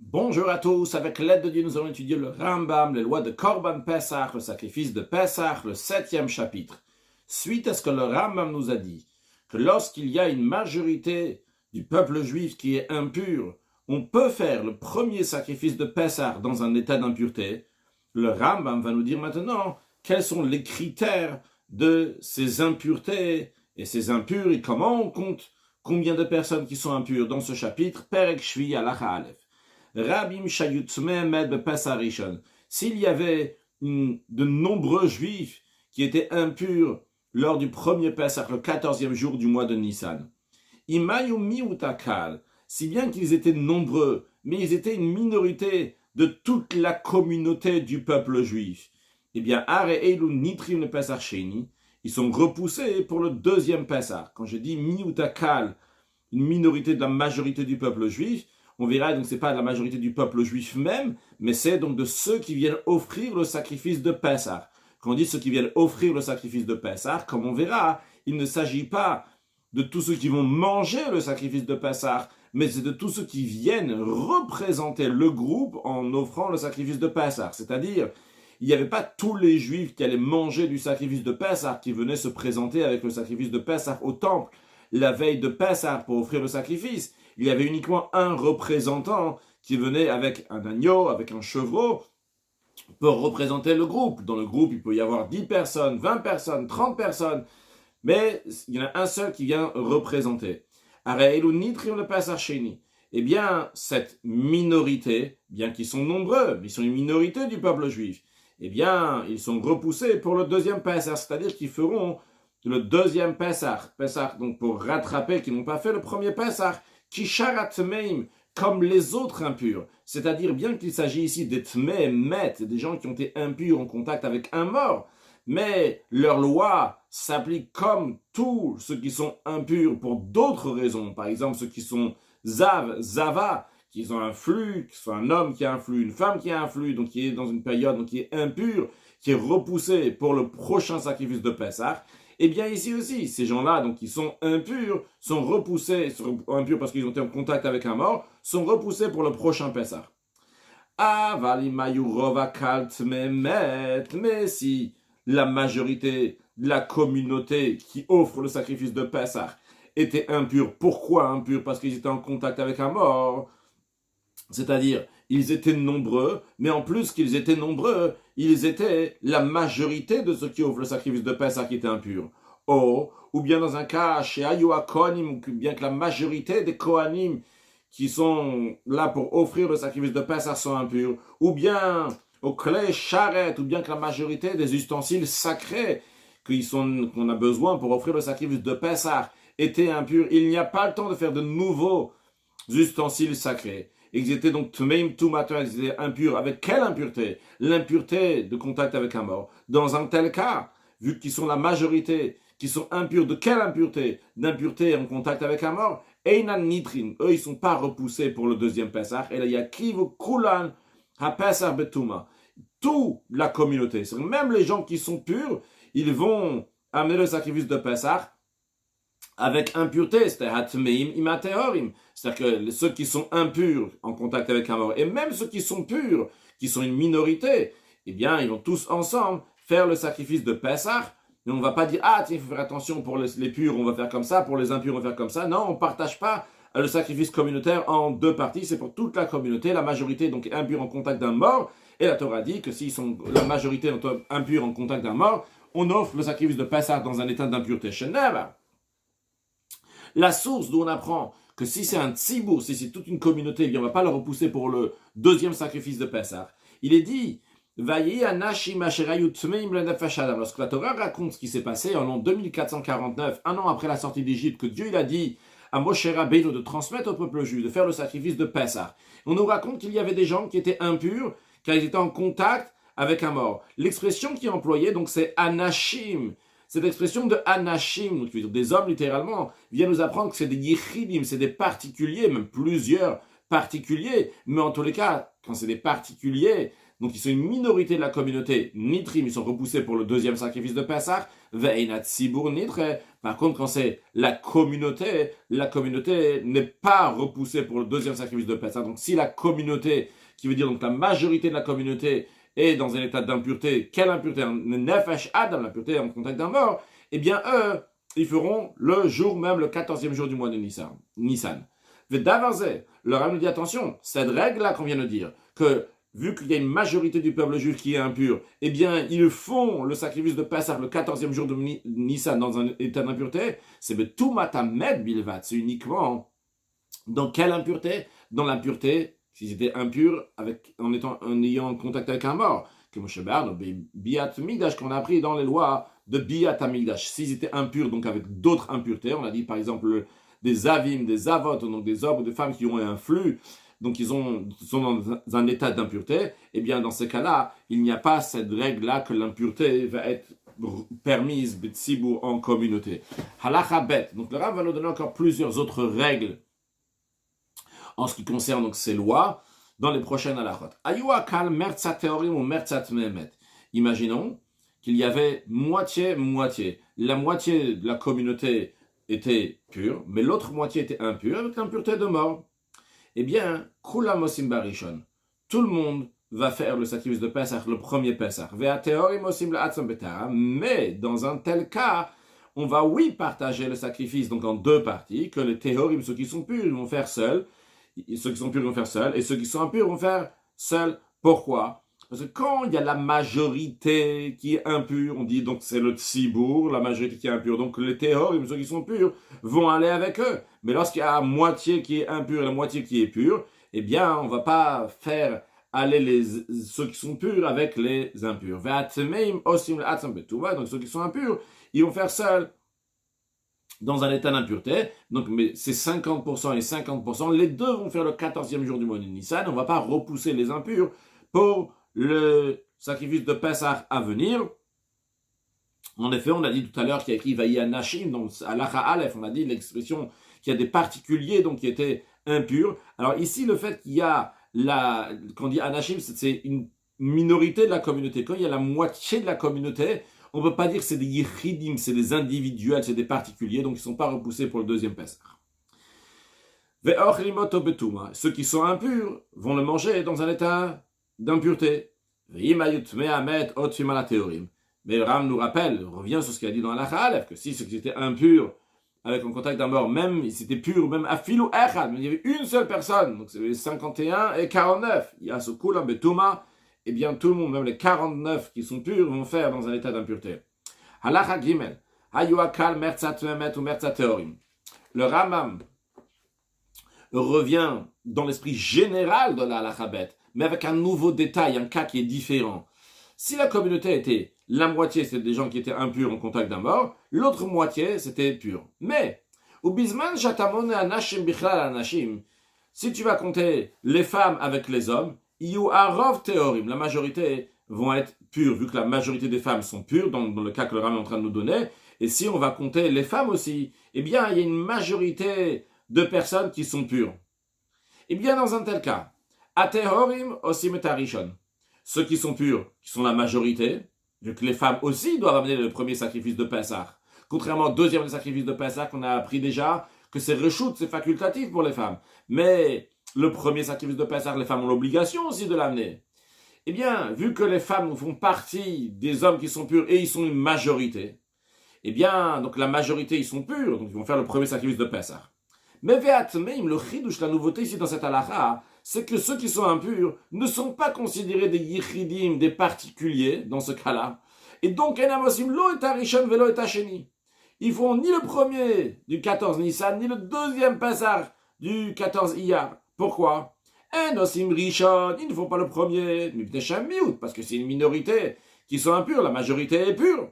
Bonjour à tous, avec l'aide de Dieu, nous allons étudier le Rambam, les lois de Korban Pessah, le sacrifice de Pessah, le 7e chapitre. Suite à ce que le Rambam nous a dit, que lorsqu'il y a une majorité du peuple juif qui est impur, on peut faire le premier sacrifice de Pessah dans un état d'impureté. Le Rambam va nous dire maintenant quels sont les critères de ces impuretés et ces impurs et comment on compte combien de personnes qui sont impures dans ce chapitre. Perek Shvi Halacha Aleph. Rabim Shayutzme Med Bepessah Rishon. S'il y avait de nombreux juifs qui étaient impurs lors du premier Pessah, le 14e jour du mois de Nissan, Imayu Miutakal, si bien qu'ils étaient nombreux, mais ils étaient une minorité de toute la communauté du peuple juif, eh bien, Are Eilu Nitrim le Pessah Sheni, ils sont repoussés pour le deuxième Pessah. Quand je dis Miutakal, une minorité de la majorité du peuple juif, on verra donc c'est pas la majorité du peuple juif même, mais c'est donc de ceux qui viennent offrir le sacrifice de Pessah. Quand on dit ceux qui viennent offrir le sacrifice de Pessah, comme on verra, il ne s'agit pas de tous ceux qui vont manger le sacrifice de Pessah, mais c'est de tous ceux qui viennent représenter le groupe en offrant le sacrifice de Pessah. C'est-à-dire, il n'y avait pas tous les juifs qui allaient manger du sacrifice de Pessah, qui venaient se présenter avec le sacrifice de Pessah au temple la veille de Pessah pour offrir le sacrifice. Il y avait uniquement un représentant qui venait avec un agneau, avec un chevreau, pour représenter le groupe. Dans le groupe, il peut y avoir 10 personnes, 20 personnes, 30 personnes, mais il y en a un seul qui vient représenter. Eh bien, cette minorité, bien qu'ils sont nombreux, mais ils sont une minorité du peuple juif, eh bien, ils sont repoussés pour le deuxième Pessah, c'est-à-dire qu'ils feront le deuxième Pessah, donc pour rattraper, qui n'ont pas fait le premier Pessah, Kisharat Meim, comme les autres impurs. C'est-à-dire, bien qu'il s'agit ici des Tmemet, des gens qui ont été impurs en contact avec un mort, mais leur loi s'applique comme tous ceux qui sont impurs pour d'autres raisons. Par exemple, ceux qui sont Zava, qui ont un flux, qui sont un homme qui a un flux, une femme qui a un flux, donc qui est dans une période, donc qui est impur, qui est repoussé pour le prochain sacrifice de Pessah. Et bien ici aussi, ces gens-là, donc qui sont impurs, sont repoussés, impurs parce qu'ils ont été en contact avec un mort, sont repoussés pour le prochain Pessah. Mais si la majorité de la communauté qui offre le sacrifice de Pessah était impure, pourquoi impure? Parce qu'ils étaient en contact avec un mort. C'est-à-dire, ils étaient nombreux, mais en plus qu'ils étaient nombreux, ils étaient la majorité de ceux qui offrent le sacrifice de Pessah qui étaient impurs. Ou bien dans un cas chez Ayoua Kohanim, ou bien que la majorité des Kohanim qui sont là pour offrir le sacrifice de Pessah sont impurs. Ou bien au Klei Sharet, ou bien que la majorité des ustensiles sacrés qu'on a besoin pour offrir le sacrifice de Pessah étaient impurs. Il n'y a pas le temps de faire de nouveaux ustensiles sacrés. Ils étaient donc même tout matin, ils étaient impurs. Avec quelle impureté? L'impureté de contact avec un mort. Dans un tel cas, vu qu'ils sont la majorité, qui sont impurs, de quelle impureté? D'impureté en contact avec un mort. Einan nitrin, eux, ils ne sont pas repoussés pour le deuxième Pessah. Et là, il y a kivu kulan ha Pessah betuma. Toute la communauté, même les gens qui sont purs, ils vont amener le sacrifice de Pessah avec impureté, c'est-à-dire que ceux qui sont impurs en contact avec un mort, et même ceux qui sont purs, qui sont une minorité, eh bien, ils vont tous ensemble faire le sacrifice de Pessah. Et on ne va pas dire, ah, tiens, il faut faire attention pour les purs, on va faire comme ça, pour les impurs, on va faire comme ça. Non, on ne partage pas le sacrifice communautaire en deux parties, c'est pour toute la communauté. La majorité, donc, est impure en contact d'un mort, et la Torah dit que si la majorité est impure en contact d'un mort, on offre le sacrifice de Pessah dans un état d'impureté. Sheneva. La source d'où on apprend que si c'est un tzibour, si c'est toute une communauté, bien on ne va pas le repousser pour le deuxième sacrifice de Pessah. Il est dit, lorsque la Torah raconte ce qui s'est passé en l'an 2449, un an après la sortie d'Égypte, que Dieu il a dit à Moshe Rabbeinu de transmettre au peuple juif, de faire le sacrifice de Pessah. On nous raconte qu'il y avait des gens qui étaient impurs, car ils étaient en contact avec un mort. L'expression qui est employée, donc c'est anashim. Cette expression de anashim, donc des hommes littéralement, vient nous apprendre que c'est des yichidim, c'est des particuliers, même plusieurs particuliers, mais en tous les cas, quand c'est des particuliers, donc ils sont une minorité de la communauté, nitrim, ils sont repoussés pour le deuxième sacrifice de Pessah, ve'einat tzibur nitre. Par contre, quand c'est la communauté n'est pas repoussée pour le deuxième sacrifice de Pessah. Donc si la communauté, qui veut dire donc la majorité de la communauté, est dans un état d'impureté, quelle impureté? Nefesh adam, l'impureté en contact d'un mort, eh bien eux, ils feront le jour même, le 14e jour du mois de Nissan. Vedavarze, le Rav nous dit attention, cette règle-là qu'on vient de dire, que vu qu'il y a une majorité du peuple juif qui est impur, eh bien, ils font le sacrifice de Pessah le 14e jour de Nissan dans un état d'impureté, c'est tout matamed bilvat, c'est uniquement dans quelle impureté? Dans l'impureté, s'ils étaient impurs en ayant contact avec un mort. Que Moshe Bar, Biat Migdash, qu'on a appris dans les lois de Biat Migdash. S'ils étaient impurs, donc avec d'autres impuretés, on a dit par exemple des avim, des avot, donc des hommes ou des femmes qui ont un flux, donc ils sont dans un état d'impureté, eh bien dans ces cas-là, il n'y a pas cette règle-là que l'impureté va être permise b'tzibur en communauté. Halacha bet. Donc le Rav va nous donner encore plusieurs autres règles en ce qui concerne donc ces lois dans les prochaines halachot. Ayuakal mertzat teorim ou mertzat mehemet. Imaginons qu'il y avait moitié. La moitié de la communauté était pure, mais l'autre moitié était impure, avec l'impureté de mort. Eh bien, kulam osim barishon. Tout le monde va faire le sacrifice de Pessah, le premier Pessah. Vea teorim osim la'atzam betara. Mais dans un tel cas, on va partager le sacrifice donc en deux parties, que les théorim, ceux qui sont purs, vont faire seuls. Ceux qui sont purs vont faire seuls, et ceux qui sont impurs vont faire seuls. Pourquoi? Parce que quand il y a la majorité qui est impure, on dit donc c'est le tzibour, la majorité qui est impure, donc les théorim, ceux qui sont purs, vont aller avec eux. Mais lorsqu'il y a la moitié qui est impure et la moitié qui est pure, eh bien, on ne va pas faire aller ceux qui sont purs avec les impurs. Donc ceux qui sont impurs, ils vont faire seuls. Dans un état d'impureté, donc mais c'est 50% et 50%, les deux vont faire le 14e jour du mois de Nissan, on ne va pas repousser les impurs pour le sacrifice de Pessah à venir. En effet, on a dit tout à l'heure qu'il y a écrit Vayi Anashim, donc à l'Acha Aleph, on a dit l'expression qu'il y a des particuliers donc qui étaient impurs. Alors ici, le fait qu'il y a quand on dit Anashim, c'est une minorité de la communauté. Quand il y a la moitié de la communauté, on ne peut pas dire que c'est des yichidim, c'est des individuels, c'est des particuliers, donc ils ne sont pas repoussés pour le deuxième Pessah. Ceux qui sont impurs vont le manger dans un état d'impureté. Mais le Ram nous rappelle, revient sur ce qu'il a dit dans la Aleph, que si ceux qui étaient impurs avec un contact d'un mort, même ils étaient purs, même afilou echad, mais il y avait une seule personne, donc c'est 51 et 49. Il y a ce kulam betuma. Eh bien, tout le monde, même les 49 qui sont purs, vont faire dans un état d'impureté. Halacha gimel. Hayuakal mertzat mehemet ou mertzat teorim. Le Rambam revient dans l'esprit général de la halacha bet, mais avec un nouveau détail, un cas qui est différent. Si la communauté était, la moitié c'était des gens qui étaient impurs en contact d'un mort, l'autre moitié c'était pur. Mais, ou bisman shatamone anashim bichlal anashim, si tu vas compter les femmes avec les hommes, la majorité vont être pures, vu que la majorité des femmes sont pures, dans le cas que le Ram est en train de nous donner, et si on va compter les femmes aussi, eh bien, il y a une majorité de personnes qui sont pures. Eh bien, dans un tel cas, Atehorim osim et arishon, ceux qui sont purs, qui sont la majorité, vu que les femmes aussi doivent amener le premier sacrifice de Pessah, contrairement au deuxième sacrifice de Pessah qu'on a appris déjà, que c'est reshoot, c'est facultatif pour les femmes, mais le premier sacrifice de Pessah, les femmes ont l'obligation aussi de l'amener. Eh bien, vu que les femmes font partie des hommes qui sont purs et ils sont une majorité, eh bien, donc la majorité, ils sont purs, donc ils vont faire le premier sacrifice de Pessah. Mais ve'atmeim, le chidouche, la nouveauté ici dans cette halakha, c'est que ceux qui sont impurs ne sont pas considérés des yichidim, des particuliers, dans ce cas-là. Et donc, enamosim lo et arishon velo et asheni. Ils font ni le premier du 14 Nissan, ni le deuxième Pessah du 14 Iyar. Pourquoi? Enosim rishon, ils ne font pas le premier, parce que c'est une minorité qui sont impurs, la majorité est pure.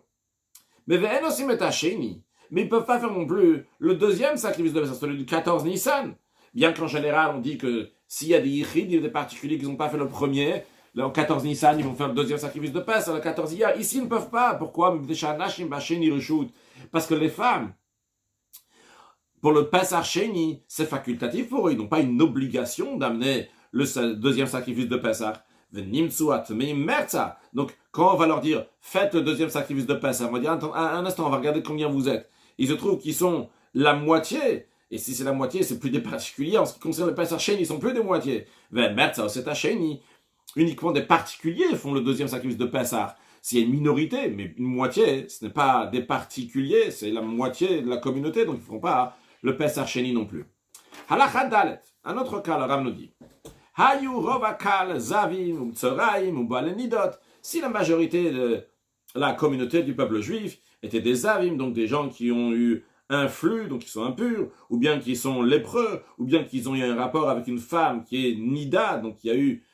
Mais ve'enosim et asheni. Mais ils ne peuvent pas faire non plus le deuxième sacrifice de Pessah, celui du 14 Nissan. Bien qu'en général, on dit que s'il y a des yichid, il y a des particuliers qui n'ont pas fait le premier, le 14 Nissan, ils vont faire le deuxième sacrifice de Pessah, le 14 Iyar. Ici, ils ne peuvent pas. Pourquoi? Parce que les femmes, pour le Pessah Sheni, c'est facultatif pour eux. Ils n'ont pas une obligation d'amener le deuxième sacrifice de Pessah. Donc, quand on va leur dire, faites le deuxième sacrifice de Pessah, on va dire, attends, un instant, on va regarder combien vous êtes. Il se trouve qu'ils sont la moitié. Et si c'est la moitié, c'est plus des particuliers. En ce qui concerne le Pessah Sheni, ils sont plus des moitiés. Uniquement des particuliers font le deuxième sacrifice de Pessah. S'il y a une minorité, mais une moitié, ce n'est pas des particuliers, c'est la moitié de la communauté, donc ils ne feront pas le Pessah Sheni non plus. Halakha Dalet, un autre cas, le Rav nous dit, Hayu Rovakal Zavim ou Tzoraim ou Balenidot, si la majorité de la communauté du peuple juif était des Zavim, donc des gens qui ont eu un flux, donc qui sont impurs, ou bien qui sont lépreux, ou bien qu'ils ont eu un rapport avec une femme qui est Nida, donc qui a eu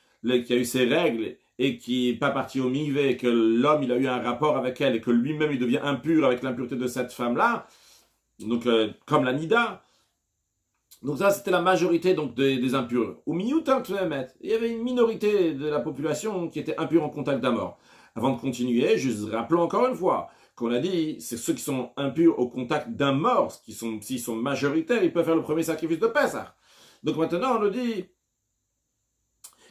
ses règles, et qui n'est pas parti au mikvé, et que l'homme il a eu un rapport avec elle, et que lui-même il devient impur avec l'impureté de cette femme-là, donc comme la Nida. Donc ça c'était la majorité donc des impurs. Au Miyutam Tmemet, il y avait une minorité de la population qui était impure en contact d'un mort. Avant de continuer, je rappelons encore une fois qu'on a dit, c'est ceux qui sont impurs au contact d'un mort, s'ils sont majoritaires, ils peuvent faire le premier sacrifice de Pessah. Donc maintenant on nous dit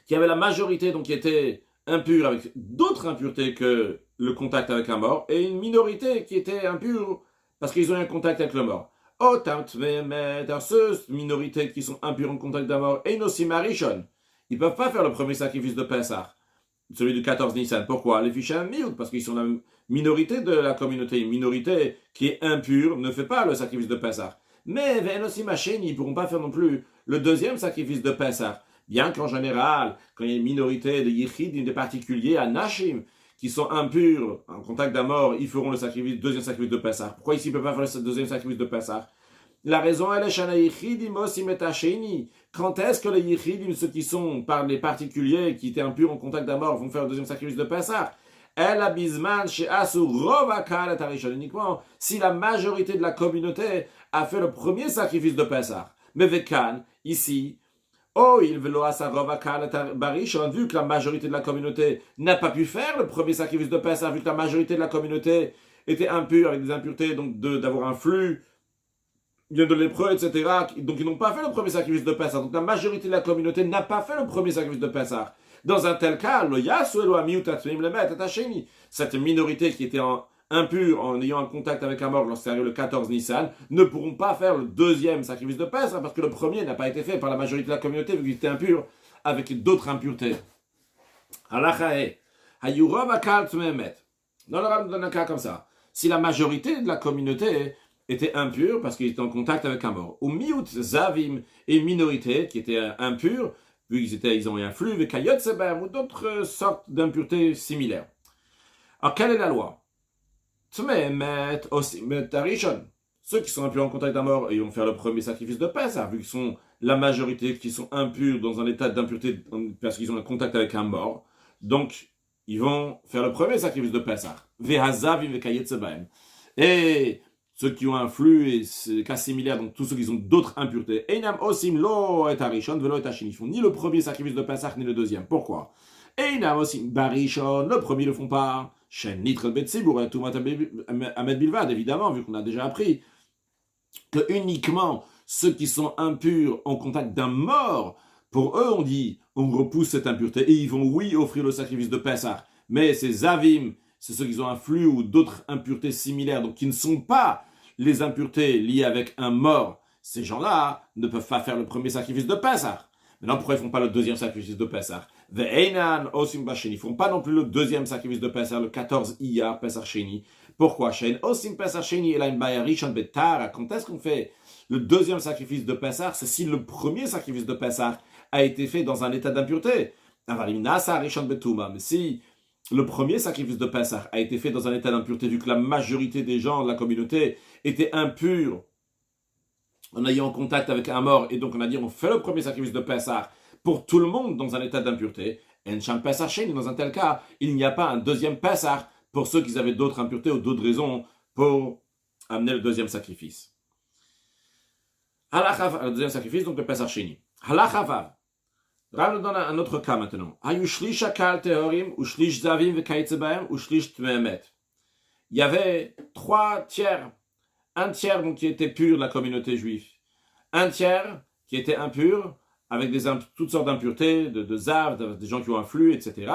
qu'il y avait la majorité donc qui était impure avec d'autres impuretés que le contact avec un mort, et une minorité qui était impure parce qu'ils ont eu un contact avec le mort. Ceux minorités qui sont impures en contact d'un mort, et aussi Marishon, ils ne peuvent pas faire le premier sacrifice de Pessah, celui du 14 Nissan. Pourquoi? Les fichés Miout, parce qu'ils sont la minorité de la communauté. Une minorité qui est impure ne fait pas le sacrifice de Pessah. Mais aussi Machen, ils ne pourront pas faire non plus le deuxième sacrifice de Pessah. Bien qu'en général, quand il y a une minorité de Yichid, des particuliers, à Nashim, qui sont impurs en contact d'un mort, ils feront le deuxième sacrifice de Pessah. Pourquoi ici ils ne peuvent pas faire le deuxième sacrifice de Pessah? La raison, elle est Shana Yichidim Osim et Hasheni. Quand est-ce que les Yichidim, ceux qui sont par les particuliers, qui étaient impurs en contact d'un mort, vont faire le deuxième sacrifice de Pessah? El Abizman chez Asu Rovakal et Tarishon. Uniquement si la majorité de la communauté a fait le premier sacrifice de Pessah. Mais Vekan, ici, il veut vu que la majorité de la communauté n'a pas pu faire le premier sacrifice de Pessah, vu que la majorité de la communauté était impure, avec des impuretés, donc d'avoir un flux, de lépreux, etc. Donc ils n'ont pas fait le premier sacrifice de Pessah. Donc la majorité de la communauté n'a pas fait le premier sacrifice de Pessah. Dans un tel cas, cette minorité qui était impure en ayant un contact avec un mort lorsqu'il arrive le 14 Nissan, ne pourront pas faire le deuxième sacrifice de Pessah parce que le premier n'a pas été fait par la majorité de la communauté vu qu'il était impur avec d'autres impuretés. Halachae, Hayurov akal tmemet. Dans le Rav donne un cas comme ça. Si la majorité de la communauté était impure parce qu'ils étaient en contact avec un mort, ou miut zavim, et une minorité qui était impure, vu qu'ils ont eu un flux, ou d'autres sortes d'impuretés similaires. Alors quelle est la loi? Ceux qui sont impurs en contact d'un mort, ils vont faire le premier sacrifice de Pessah, vu qu'ils sont la majorité qui sont impurs dans un état d'impureté parce qu'ils ont un contact avec un mort. Donc, ils vont faire le premier sacrifice de Pessah. Et ceux qui ont un flux et c'est cas similaire, donc tous ceux qui ont d'autres impuretés, ils font ni le premier sacrifice de Pessah ni le deuxième. Pourquoi? Le premier ne le font pas. Évidemment, vu qu'on a déjà appris que uniquement ceux qui sont impurs en contact d'un mort, pour eux on repousse cette impureté et ils vont offrir le sacrifice de Pessah. Mais ces avim, c'est ceux qui ont un flux ou d'autres impuretés similaires, donc qui ne sont pas les impuretés liées avec un mort. Ces gens-là ne peuvent pas faire le premier sacrifice de Pessah. Maintenant, pourquoi ils ne font pas le deuxième sacrifice de Pessah? Ils ne font pas non plus le deuxième sacrifice de Pessah, le 14 Iyar Pessah Sheni. Pourquoi? Quand est-ce qu'on fait le deuxième sacrifice de Pessah? C'est si le premier sacrifice de Pessah a été fait dans un état d'impureté. Mais si le premier sacrifice de Pessah a été fait dans un état d'impureté, vu que la majorité des gens de la communauté étaient impurs en ayant contact avec un mort, et donc on a dit on fait le premier sacrifice de Pessah pour tout le monde dans un état d'impureté, et dans un tel cas, il n'y a pas un deuxième Pessah pour ceux qui avaient d'autres impuretés ou d'autres raisons pour amener le deuxième sacrifice. Le deuxième sacrifice, donc le Pessah Sheni. Halachavav. Rav nous donne un autre cas maintenant. Il y avait 3 tiers. Un tiers donc, qui était pur de la communauté juive. Un tiers qui était impur avec toutes sortes d'impuretés, de zav, des gens qui ont un flux, etc.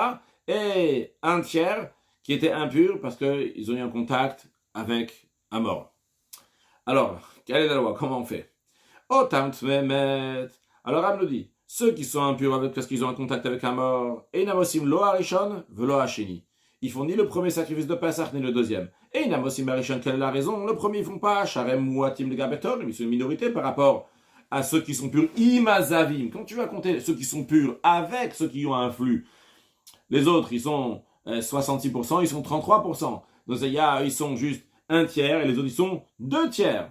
Et un tiers qui était impur parce qu'ils ont eu un contact avec un mort. Alors, quelle est la loi? Comment on fait? Otam tmemet. Alors, Ram nous dit, ceux qui sont impurs parce qu'ils ont un contact avec un mort, Einamosim lo harishon velo hasheni. Ils font ni le premier sacrifice de Pessah, ni le deuxième. Einamosim harishon, quelle est la raison? Le premier, ils font pas. Sharem muatim de gabetor, ils sont une minorité par rapport à ceux qui sont purs. Imazavim. Quand tu vas compter ceux qui sont purs avec ceux qui ont un flux, les autres, ils sont 66%, ils sont 33%. Donc, ils sont juste un tiers et les autres, ils sont 2 tiers.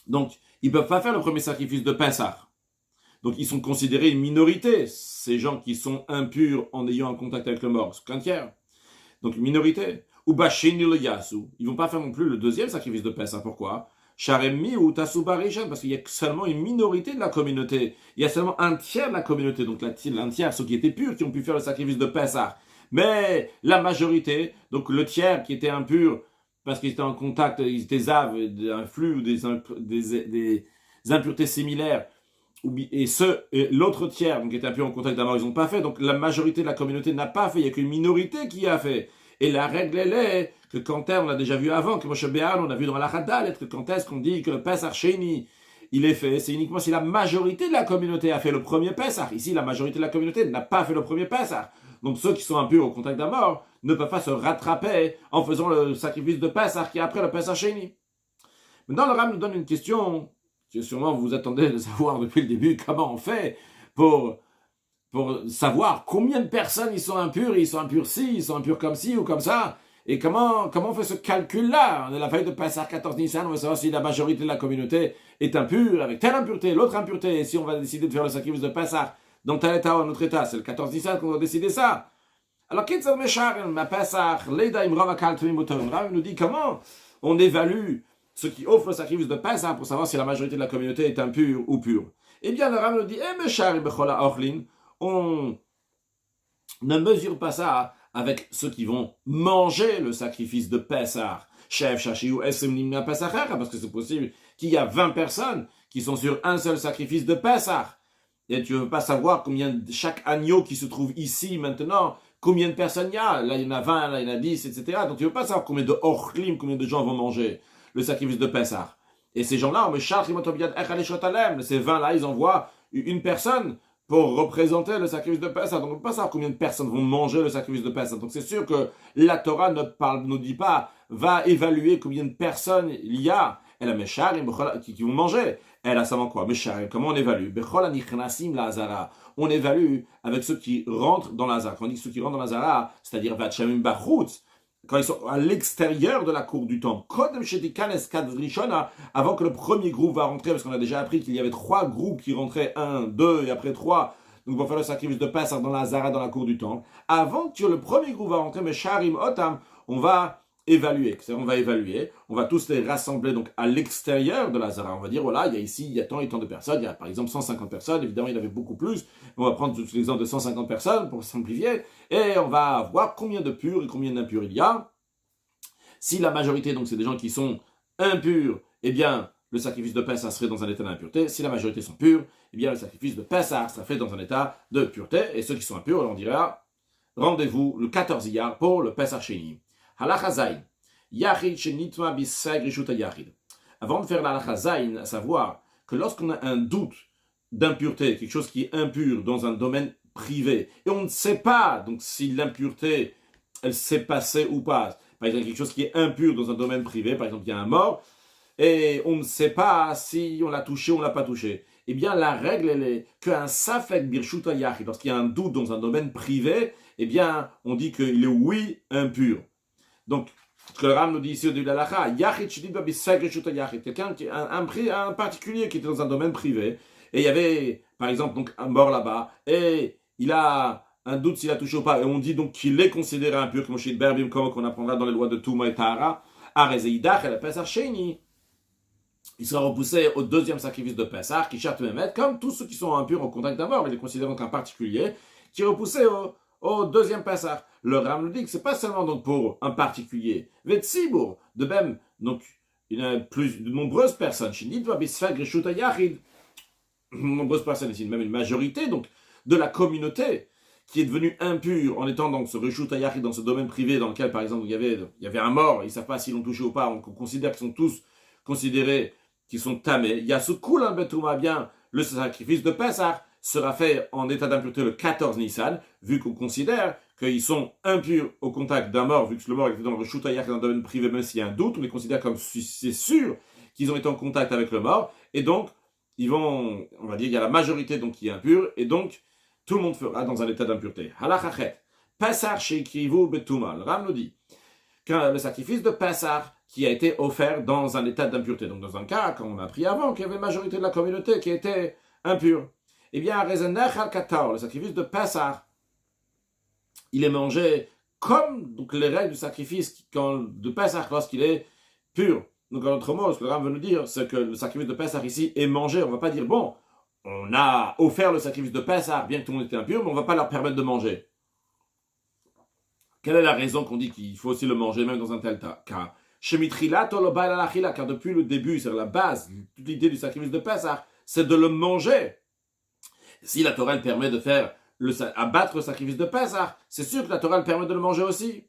Donc, ils ne peuvent pas faire le premier sacrifice de Pessah. Donc, ils sont considérés une minorité, ces gens qui sont impurs en ayant un contact avec le mort. C'est qu'un tiers. Donc, une minorité. Ou Basheni le Yasu. Ils ne vont pas faire non plus le deuxième sacrifice de Pessah. Pourquoi? Sharemi ou Tasubarishan, parce qu'il y a seulement une minorité de la communauté. Il y a seulement un tiers de la communauté. Donc, un tiers, ceux qui étaient purs, qui ont pu faire le sacrifice de Pessah. Mais la majorité, donc le tiers qui était impur, parce qu'ils étaient en contact, ils étaient zav, d'un flux ou des impuretés similaires, et l'autre tiers, donc qui était impur en contact d'un mort, ils n'ont pas fait. Donc la majorité de la communauté n'a pas fait, il n'y a qu'une minorité qui a fait. Et la règle, elle est que quand on l'a déjà vu avant, que Moshe Béhan, on a vu dans la Hadal, que quand est-ce qu'on dit que le Pesach Sheni, il est fait, c'est uniquement si la majorité de la communauté a fait le premier Pesach. Ici, la majorité de la communauté n'a pas fait le premier Pesach. Donc ceux qui sont impurs au contact d'un mort ne peuvent pas se rattraper en faisant le sacrifice de Pesach qui est après le Pesach Sheni. Maintenant, le Ram nous donne une question que sûrement vous attendez de savoir depuis le début, comment on fait pour savoir combien de personnes ils sont impurs ci, ils sont impurs comme ci ou comme ça. Et comment on fait ce calcul-là? On est la veille de Pessah 14 Nissan, on va savoir si la majorité de la communauté est impure, avec telle impureté, l'autre impureté, et si on va décider de faire le sacrifice de Pessah dans tel état ou un autre état, c'est le 14 Nissan qu'on doit décider ça. Alors, Kitzad Meshar, ma Pessah, Leida Imrov Akal Tvim Mutorim, Rav nous dit comment on évalue ceux qui offrent le sacrifice de Pessah pour savoir si la majorité de la communauté est impure ou pure. Eh bien, le Rav nous dit, Meshar Bechola Ochlin, on ne mesure pas ça avec ceux qui vont manger le sacrifice de Pessah. Chef, Shashiou, Esem Nimna Pessachera, parce que c'est possible qu'il y a 20 personnes qui sont sur un seul sacrifice de Pessah. Et tu ne veux pas savoir combien, chaque agneau qui se trouve ici maintenant, combien de personnes il y a. Là, il y en a 20, là, il y en a 10, etc. Donc, tu ne veux pas savoir combien de Ochlim, combien de gens vont manger le sacrifice de Pessah. Et ces gens-là, on me charge, ces 20-là, ils envoient une personne pour représenter le sacrifice de Pessah. Donc, on ne peut pas savoir combien de personnes vont manger le sacrifice de Pessah. Donc, c'est sûr que la Torah ne dit pas, va évaluer combien de personnes il y a. Elle a Meshar qui vont manger. Elle a seulement quoi? Meshar, comment on évalue? On évalue avec ceux qui rentrent dans l'Azara. Quand on dit ceux qui rentrent dans l'Azara, c'est-à-dire Vatchamim Bachutz, quand ils sont à l'extérieur de la cour du temple, avant que le premier groupe va rentrer, parce qu'on a déjà appris qu'il y avait 3 groupes qui rentraient, 1, 2 et après 3, donc pour faire le sacrifice de Pessah dans la Zara, dans la cour du temple. Avant que le premier groupe va rentrer, mais Sharim Otam, on va évaluer. On va tous les rassembler donc à l'extérieur de la Zara. On va dire, voilà, il y a tant et tant de personnes, il y a par exemple 150 personnes, évidemment il y en avait beaucoup plus, on va prendre l'exemple de 150 personnes pour simplifier, et on va voir combien de purs et combien d'impurs il y a. Si la majorité, donc c'est des gens qui sont impurs, eh bien, le sacrifice de Pessah serait dans un état d'impureté. Si la majorité sont purs, eh bien, le sacrifice de Pessah sera fait dans un état de pureté. Et ceux qui sont impurs, on dira, rendez-vous le 14 Iyar pour le Pessah Sheni. Halacha Zayin. Yachid shenitma bisag rishuta yachid. Avant de faire l'halacha Zayin, à savoir que lorsqu'on a un doute d'impureté, quelque chose qui est impur dans un domaine privé, et on ne sait pas donc si l'impureté, elle s'est passée ou pas. Par exemple, quelque chose qui est impur dans un domaine privé, par exemple, il y a un mort, et on ne sait pas si on l'a touché ou on ne l'a pas touché. Eh bien, la règle, elle est qu'un safek birshuta yachid, lorsqu'il y a un doute dans un domaine privé, eh bien, on dit qu'il est oui impur. Donc, ce que le Ram nous dit ici au début de l'alacha, yachid shididba bisag rishuta yachid, quelqu'un qui un particulier qui était dans un domaine privé, et il y avait, par exemple, donc un mort là-bas, et il a un doute s'il a touché ou pas, et on dit donc qu'il est considéré impur, comme Moshid Berbim, comme qu'on apprendra dans les lois de Touma et Tahara, Arezeidach et la Pesach Sheni. Il sera repoussé au deuxième sacrifice de Pessah, qui cherche Mehmet, comme tous ceux qui sont impurs au contact d'un mort, il est considéré donc un particulier, qui est repoussé au deuxième Pessah. Le Ram nous dit que c'est pas seulement donc pour un particulier, Vetsibour, de même, donc, il y a de nombreuses personnes, Shinit va bisfag reshuta yachid, nombreuses personnes ici, même une majorité donc de la communauté qui est devenue impure en étant dans ce reshut hayachid, dans ce domaine privé dans lequel, par exemple, il y avait un mort, ils ne savent pas s'ils l'ont touché ou pas, on considère qu'ils sont tous considérés qu'ils sont tamés. Il y a ce koulam betouma, bien, le sacrifice de Pessah sera fait en état d'impureté le 14 Nissan, vu qu'on considère qu'ils sont impurs au contact d'un mort, vu que le mort était dans le reshut hayachid, dans le domaine privé, même s'il y a un doute, on les considère comme c'est sûr qu'ils ont été en contact avec le mort, et donc, ils vont, on va dire, il y a la majorité donc qui est impure, et donc, tout le monde fera dans un état d'impureté. Halachachet. Pessah sheikrivu betuma. Le Ram nous dit que le sacrifice de Pessah qui a été offert dans un état d'impureté. Donc dans un cas, comme on a appris avant, qu'il y avait une majorité de la communauté qui était impure. Eh bien, le sacrifice de Pessah, il est mangé comme donc, les règles du sacrifice de Pessah lorsqu'il est pur. Donc en d'autres mots, ce que le Ram veut nous dire, c'est que le sacrifice de Pessah ici est mangé. On ne va pas dire, bon, on a offert le sacrifice de Pessah, bien que tout le monde était impur, mais on ne va pas leur permettre de manger. Quelle est la raison qu'on dit qu'il faut aussi le manger, même dans un tel cas? Car depuis le début, c'est la base, toute l'idée du sacrifice de Pessah, c'est de le manger. Si la Torah permet de faire abattre le sacrifice de Pessah, c'est sûr que la Torah permet de le manger aussi.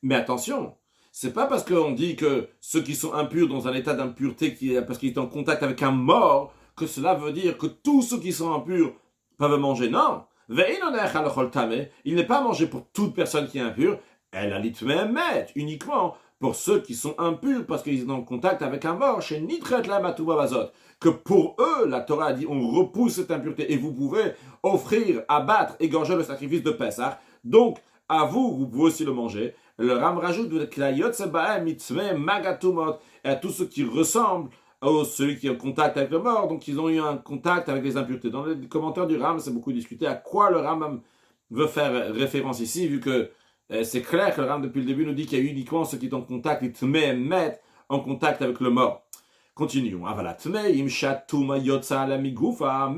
Mais attention, c'est pas parce qu'on dit que ceux qui sont impurs dans un état d'impureté, parce qu'ils étaient en contact avec un mort, que cela veut dire que tous ceux qui sont impurs peuvent manger. Non. Il n'est pas mangé pour toute personne qui est impure. Elle a l'itmemet, uniquement pour ceux qui sont impurs parce qu'ils sont en contact avec un mort. Chez Nitret la Matouba Bazot. Que pour eux, la Torah a dit on repousse cette impureté et vous pouvez offrir, abattre, égorger le sacrifice de Pessah. Donc, à vous, vous pouvez aussi le manger. Le Ram rajoute et à tous ceux qui ressemblent celui qui est en contact avec le mort, donc ils ont eu un contact avec les impuretés. Dans les commentaires du Ram, c'est beaucoup discuté à quoi le Ram veut faire référence ici, vu que c'est clair que le Ram depuis le début nous dit qu'il y a eu uniquement ceux qui sont en contact, les tmei mettent en contact avec le mort. Continuons.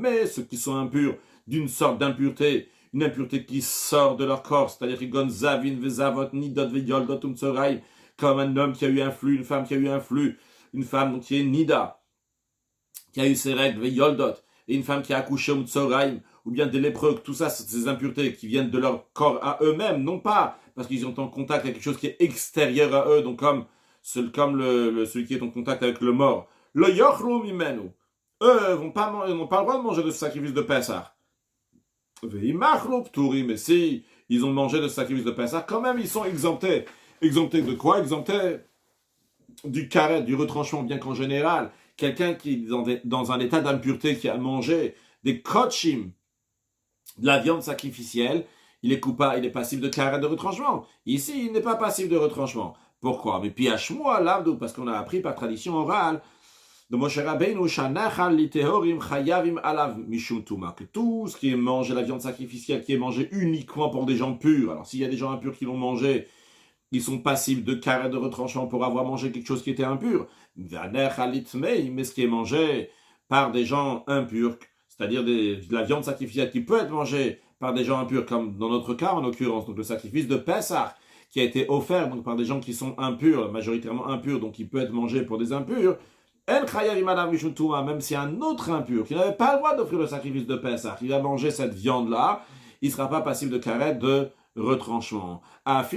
Mais ceux qui sont impurs d'une sorte d'impureté, une impureté qui sort de leur corps, c'est-à-dire comme un homme qui a eu un flux, une femme qui a eu un flux, une femme donc, qui est Nida, qui a eu ses règles, Yoldot, et une femme qui a accouché au Tsoraim, ou bien des lépreux, tout ça, c'est ces impuretés qui viennent de leur corps à eux-mêmes, non pas parce qu'ils ont en contact avec quelque chose qui est extérieur à eux, donc comme celui qui est en contact avec le mort. Le Yochlu Mimenu. Eux n'ont pas le droit de manger de ce sacrifice de Pessah. Mais si ils ont mangé de ce sacrifice de Pessah, quand même ils sont exemptés. Exemptés de quoi? Exemptés du karet, du retranchement, bien qu'en général, quelqu'un qui est dans un état d'impureté, qui a mangé des kotchim, de la viande sacrificielle, il est coupable, il est passif de karet de retranchement. Ici, il n'est pas passif de retranchement. Pourquoi? Mais puis Hashmoa, l'abdou, parce qu'on a appris par tradition orale de Moshe Rabbeinu, Shanachal litehorim chayavim alav mishum tuma, que tout ce qui est mangé, la viande sacrificielle, qui est mangée uniquement pour des gens purs, alors s'il y a des gens impurs qui l'ont mangé, ils sont passifs de karet de retranchement pour avoir mangé quelque chose qui était impur. Mais ce qui est mangé par des gens impurs, c'est-à-dire de la viande sacrificielle qui peut être mangée par des gens impurs, comme dans notre cas en l'occurrence, donc le sacrifice de Pessah, qui a été offert donc, par des gens qui sont impurs, majoritairement impurs, donc qui peut être mangé pour des impurs, même si un autre impur, qui n'avait pas le droit d'offrir le sacrifice de Pessah, il a mangé cette viande-là, il ne sera pas passif de karet de retranchement. Encore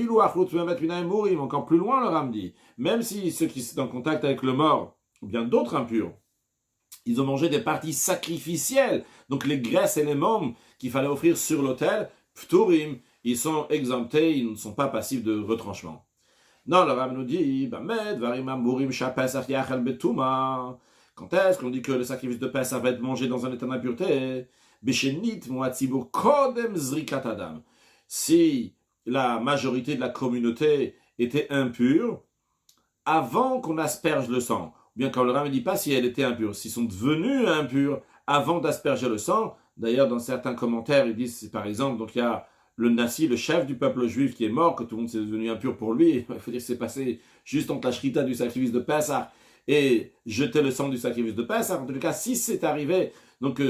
plus loin, le Ram dit, même si ceux qui sont en contact avec le mort, ou bien d'autres impurs, ils ont mangé des parties sacrificielles, donc les graisses et les membres qu'il fallait offrir sur l'autel, pturim, ils sont exemptés, ils ne sont pas passifs de retranchement. Non, le Ram nous dit, quand est-ce qu'on dit que le sacrifice de Pessah va être mangé dans un état d'impureté? Si la majorité de la communauté était impure, avant qu'on asperge le sang, ou bien quand le Ram ne dit pas si elle était impure, s'ils sont devenus impurs avant d'asperger le sang, d'ailleurs dans certains commentaires ils disent par exemple, donc il y a le Nassi, le chef du peuple juif qui est mort, que tout le monde s'est devenu impur pour lui, il faut dire que c'est passé juste entre la shrita du sacrifice de Pessah et jeter le sang du sacrifice de Pessah. En tout cas, si c'est arrivé, donc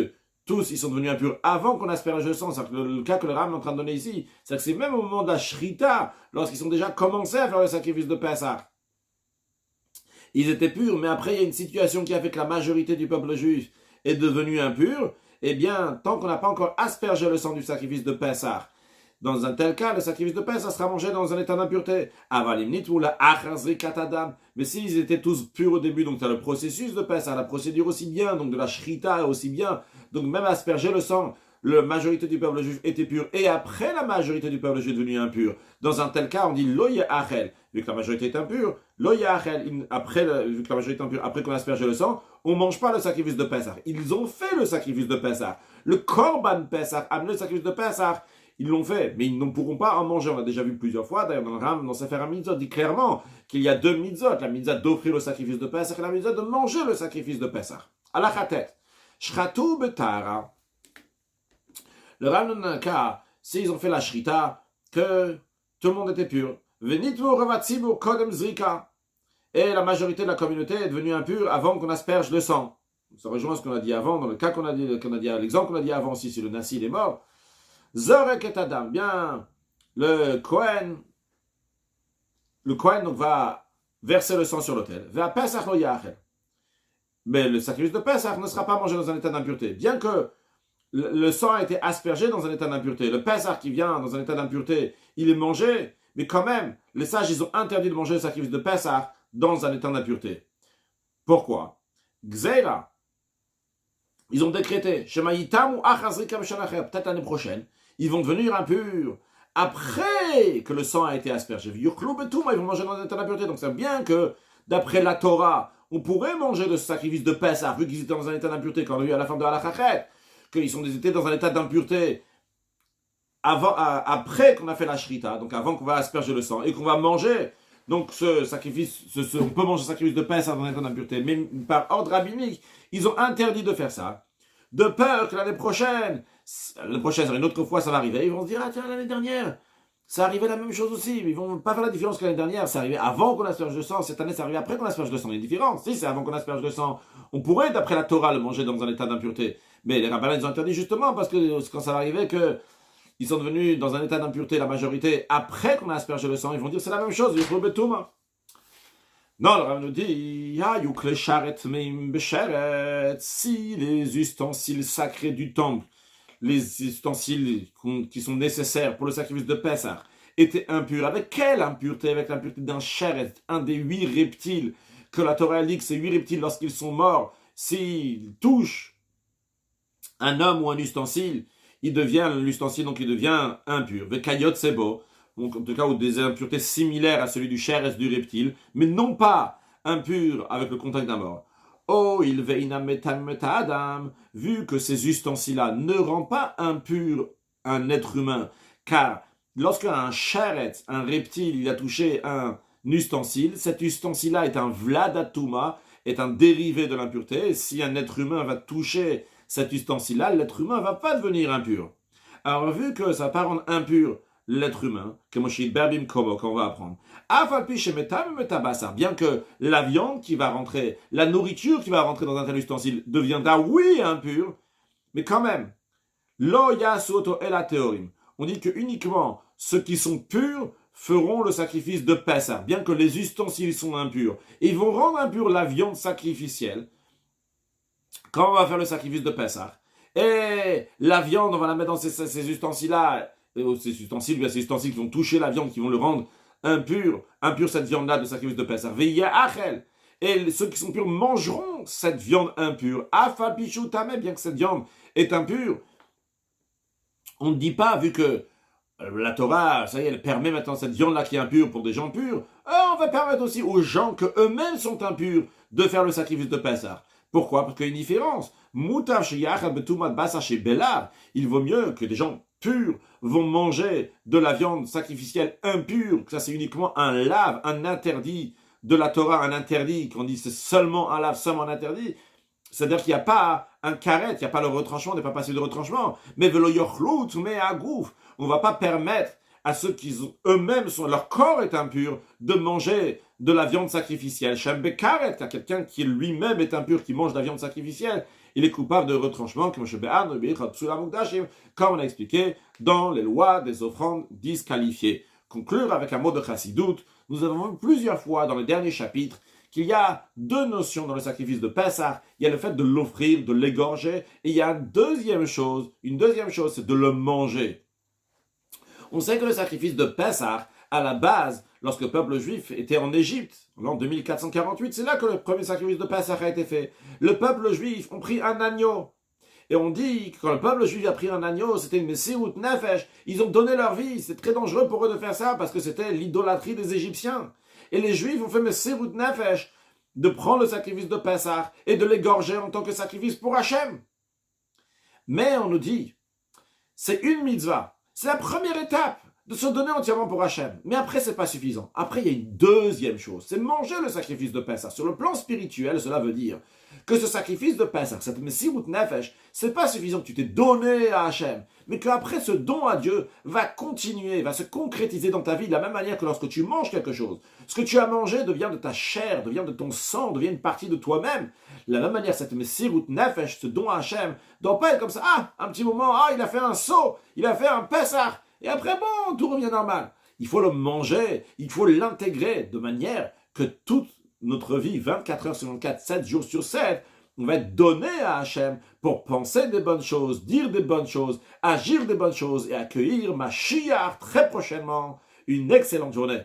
tous ils sont devenus impurs avant qu'on asperge le sang, c'est-à-dire que le cas que le Ram est en train de donner ici, c'est que c'est même au moment de la shrita, lorsqu'ils sont déjà commencé à faire le sacrifice de Pessah. Ils étaient purs, mais après il y a une situation qui a fait que la majorité du peuple juif est devenu impur, eh bien, tant qu'on n'a pas encore aspergé le sang du sacrifice de Pessah, dans un tel cas, le sacrifice de Pessah sera mangé dans un état d'impureté. Avalimnit ou la achazri katadam. Mais s'ils étaient tous purs au début, donc tu as le processus de Pessah, la procédure aussi bien, donc de la shrita aussi bien, donc même asperger le sang, la majorité du peuple juif était pure, et après la majorité du peuple juif est devenue impure. Dans un tel cas, on dit lo ya'achel, vu que la majorité est impure, lo ya'achel, vu que la majorité est impure, après qu'on asperge le sang, on ne mange pas le sacrifice de Pessah. Ils ont fait le sacrifice de Pessah. Le korban Pessah, amené le sacrifice de Pessah, ils l'ont fait, mais ils ne pourront pas en manger. On l'a déjà vu plusieurs fois, d'ailleurs dans le Ram, dans Sefer HaMitzvot, dit clairement qu'il y a deux mitzvot, la mitzvah d'offrir le sacrifice de Pessah et la mitzvah de manger le sacrifice de Pessah. À la chatet, shchatu betara. Le Ram donne un cas, s'ils ont fait la shrita, que tout le monde était pur. Venitmu revatsibu kodem zrika. Et la majorité de la communauté est devenue impure avant qu'on asperge le sang. Ça rejoint ce qu'on a dit avant, dans le cas qu'on a dit, l'exemple qu'on a dit avant, si le Nassi est mort. Zorek et Adam, bien, le Kohen donc va verser le sang sur l'autel. Va Pesach lo yachel. Mais le sacrifice de Pesach ne sera pas mangé dans un état d'impureté. Bien que le sang a été aspergé dans un état d'impureté. Le Pesach qui vient dans un état d'impureté, il est mangé, mais quand même, les sages, ils ont interdit de manger le sacrifice de Pesach dans un état d'impureté. Pourquoi? Gzeira. Ils ont décrété, peut-être l'année prochaine, ils vont devenir impurs après que le sang a été aspergé. Ils vont manger dans un état d'impureté. Donc c'est bien que, d'après la Torah, on pourrait manger de ce sacrifice de Pessah, vu qu'ils étaient dans un état d'impureté, quand on a vu à la fin de la Chachet, qu'ils étaient dans un état d'impureté après qu'on a fait la Shrita, donc avant qu'on va asperger le sang, et qu'on va manger. Donc ce sacrifice, on peut manger ce sacrifice de Pessah dans un état d'impureté, mais par ordre rabbinique, ils ont interdit de faire ça, de peur que l'année prochaine, une autre fois, ça va arriver. Ils vont se dire, ah tiens, l'année dernière, ça arrivait la même chose aussi. Mais ils vont pas faire la différence que l'année dernière, ça arrivait avant qu'on asperge le sang. Cette année, ça arrivait après qu'on asperge le sang. Il y a une différence. Si c'est avant qu'on asperge le sang, on pourrait, d'après la Torah, le manger dans un état d'impureté. Mais les rabbins, ils ont interdit justement parce que quand ça va arriver ils sont devenus dans un état d'impureté, la majorité, après qu'on a aspergé le sang, ils vont dire, c'est la même chose. Non, le rabbin nous dit, si les ustensiles sacrés du temple, les ustensiles qui sont nécessaires pour le sacrifice de Pessah, étaient impurs. Avec quelle impureté? Avec l'impureté d'un sheret, un des 8 reptiles, que la Torah dit que ces 8 reptiles, lorsqu'ils sont morts, s'ils touchent un homme ou un ustensile, l'ustensile donc il devient impur. Vekayot sebo, donc en tout cas, ou des impuretés similaires à celui du sheret du reptile, mais non pas impur avec le contact d'un mort. Oh, il veina metameta adam, vu que ces ustensiles-là ne rendent pas impur un être humain, car lorsqu'un sheret, un reptile, il a touché un ustensile, cet ustensile-là est un vladatuma, est un dérivé de l'impureté, et si un être humain va toucher cet ustensile-là, l'être humain ne va pas devenir impur. Alors, vu que ça ne va pas rendre impur l'être humain, comme qu'on va apprendre, bien que la viande qui va rentrer, la nourriture qui va rentrer dans un tel ustensile deviendra, oui, impure, mais quand même, lo yasoto el théorim. On dit que uniquement ceux qui sont purs feront le sacrifice de Pessah, bien que les ustensiles sont impurs. Et ils vont rendre impure la viande sacrificielle quand on va faire le sacrifice de Pessah. Et la viande, on va la mettre dans ces ustensiles-là, ces ustensiles qui vont toucher la viande, qui vont le rendre impur cette viande-là de sacrifice de Pessah. Et ceux qui sont purs mangeront cette viande impure. Bien que cette viande est impure, on ne dit pas, vu que la Torah, ça y est, elle permet maintenant cette viande-là qui est impure pour des gens purs, on va permettre aussi aux gens que eux-mêmes sont impurs de faire le sacrifice de Pessah. Pourquoi? Parce qu'il y a une différence. Il vaut mieux que des gens purs vont manger de la viande sacrificielle impure, que ça c'est uniquement un lave, un interdit de la Torah, un interdit, qu'on dit c'est seulement un lave, seulement un interdit. C'est-à-dire qu'il n'y a pas un carré, il n'y a pas le retranchement, on n'est pas passé de retranchement. Mais velo yochlut, mais à gouf. On ne va pas permettre à ceux qui eux-mêmes leur corps est impur, de manger de la viande sacrificielle. Shem karet, car quelqu'un qui lui-même est impur, qui mange de la viande sacrificielle, il est coupable de retranchement, comme on a expliqué dans les lois des offrandes disqualifiées. Conclure avec un mot de chassidut, nous avons vu plusieurs fois dans les derniers chapitres qu'il y a deux notions dans le sacrifice de Pessah. Il y a le fait de l'offrir, de l'égorger, et il y a une deuxième chose, c'est de le manger. On sait que le sacrifice de Pessah, à la base, lorsque le peuple juif était en Égypte, en l'an 2448, c'est là que le premier sacrifice de Pessah a été fait. Le peuple juif a pris un agneau. Et on dit que quand le peuple juif a pris un agneau, c'était une Messirut Nefesh. Ils ont donné leur vie. C'est très dangereux pour eux de faire ça parce que c'était l'idolâtrie des Égyptiens. Et les Juifs ont fait Messirut Nefesh de prendre le sacrifice de Pessah et de l'égorger en tant que sacrifice pour Hachem. Mais on nous dit, c'est une mitzvah. C'est la première étape de se donner entièrement pour Hachem. Mais après, c'est pas suffisant. Après, il y a une deuxième chose. C'est manger le sacrifice de Pessah. Sur le plan spirituel, cela veut dire que ce sacrifice de Pessah, cette Messirut Nefesh, c'est pas suffisant que tu t'es donné à Hachem, mais qu'après ce don à Dieu va continuer, va se concrétiser dans ta vie de la même manière que lorsque tu manges quelque chose. Ce que tu as mangé devient de ta chair, devient de ton sang, devient une partie de toi-même. De la même manière, cette Messirut Nefesh, ce don à Hachem, ne doit pas être comme ça. Ah, un petit moment, ah, il a fait un saut, il a fait un Pessah, et après, bon, tout revient normal. Il faut le manger, il faut l'intégrer de manière que toute notre vie, 24 heures sur 24, 7 jours sur 7, on va être donné à Hachem pour penser des bonnes choses, dire des bonnes choses, agir des bonnes choses et accueillir Mashiach très prochainement. Une excellente journée.